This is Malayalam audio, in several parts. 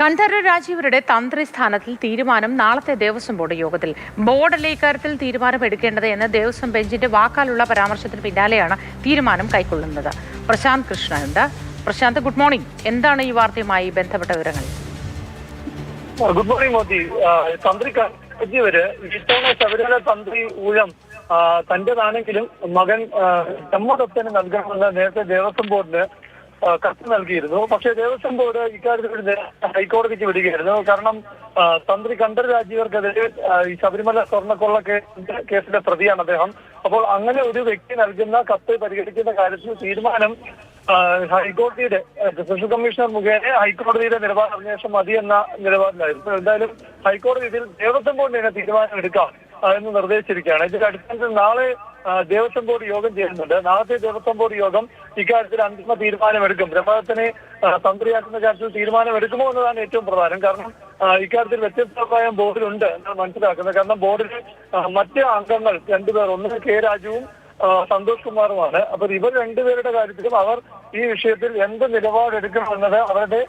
കണ്ഠരര് രാജീവരുടെ തന്ത്രി സ്ഥാനത്തിൽ തീരുമാനം നാളത്തെ ദേവസ്വം ബോർഡ് യോഗത്തിൽ. ബോർഡല്ലേ ഇക്കാര്യത്തിൽ തീരുമാനമെടുക്കേണ്ടത് എന്ന ദേവസ്വം ബെഞ്ചിന്റെ വാക്കാലുള്ള പരാമർശത്തിന് പിന്നാലെയാണ് തീരുമാനം കൈക്കൊള്ളുന്നത്. പ്രശാന്ത് കൃഷ്ണനുണ്ട്. Prashant, good morning. എന്താണ് ഈ വാർത്തയുമായി ബന്ധപ്പെട്ട വിവരങ്ങൾ? Good morning Modi. തന്ത്രി രാജീവര് ഇത്തവണ ശബരിമല തന്ത്രി ഊഴം തന്റേതാണെങ്കിലും മകൻ സമ്മതത്തിന് നൽകണമെന്ന് നേരത്തെ ദേവസ്വം ബോർഡിന് കത്ത് നൽകിയിരുന്നു. പക്ഷേ ദേവസ്വം ബോർഡ് ഇക്കാര്യത്തിൽ ഹൈക്കോടതിക്ക് വിടുകയായിരുന്നു. കാരണം തന്ത്രി കണ്ഠരര് രാജീവർക്കെതിരെ ഈ ശബരിമല സ്വർണ്ണക്കൊള്ള കേസിലെ പ്രതിയാണ് അദ്ദേഹം. അപ്പോൾ അങ്ങനെ ഒരു വ്യക്തി നൽകുന്ന കത്ത് പരിഗണിക്കുന്ന കാര്യത്തിൽ തീരുമാനം ഹൈക്കോടതിയുടെ സ്പെഷ്യൽ കമ്മീഷണർ മുഖേന ഹൈക്കോടതിയുടെ നിലപാട് അറിഞ്ഞ ശേഷം മതി എന്ന നിലപാടിലായിരുന്നു. എന്തായാലും ഹൈക്കോടതി ഇതിൽ ദേവസ്വം ബോർഡിന് തീരുമാനം എടുക്കാം എന്ന് നിർദ്ദേശിച്ചിരിക്കുകയാണ്. ഇതിന്റെ അടിസ്ഥാനത്തിൽ നാളെ ദേവസ്വം ബോർഡ് യോഗം ചെയ്യുന്നുണ്ട്. നാളത്തെ ദേവസ്വം ബോർഡ് യോഗം ഇക്കാര്യത്തിൽ അന്തിമ തീരുമാനമെടുക്കും. ബ്രഹ്മദത്തിനെ തന്ത്രിയാക്കുന്ന കാര്യത്തിൽ തീരുമാനമെടുക്കുമോ എന്നതാണ് ഏറ്റവും പ്രധാനം. കാരണം ഇക്കാര്യത്തിൽ വ്യത്യസ്ത അഭിപ്രായം ബോർഡിലുണ്ട് എന്നാണ് മനസ്സിലാക്കുന്നത്. കാരണം ബോർഡിൽ മറ്റ് അംഗങ്ങൾ രണ്ടുപേർ, ഒന്ന് കെ രാജുവും സന്തോഷ് കുമാറുമാണ്. അപ്പോൾ ഇവർ രണ്ടുപേരുടെ കാര്യത്തിലും അവർ ഈ വിഷയത്തിൽ എന്ത് നിലപാടെടുക്കണമെന്നത് അവരുടെ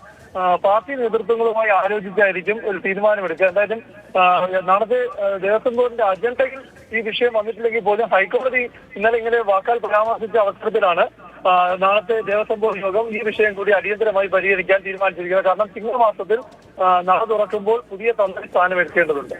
പാർട്ടി നേതൃത്വങ്ങളുമായി ആലോചിച്ചായിരിക്കും ഒരു തീരുമാനമെടുക്കുക. എന്തായാലും നാളത്തെ ദേവസ്വം ബോർഡിന്റെ അജണ്ടയിൽ ഈ വിഷയം വന്നിട്ടില്ലെങ്കിൽ പോലും ഹൈക്കോടതി ഇന്നലെ ഇങ്ങനെ വാക്കാൽ പരാമർശിച്ച അവസരത്തിലാണ് നാളത്തെ ദേവസ്വം ബോർഡ് യോഗം ഈ വിഷയം കൂടി അടിയന്തരമായി പരിഹരിക്കാൻ തീരുമാനിച്ചിരിക്കുന്നത്. കാരണം ചിങ്ങമാസത്തിൽ നട തുറക്കുമ്പോൾ പുതിയ തന്ത്രി സ്ഥാനം എടുക്കേണ്ടതുണ്ട്.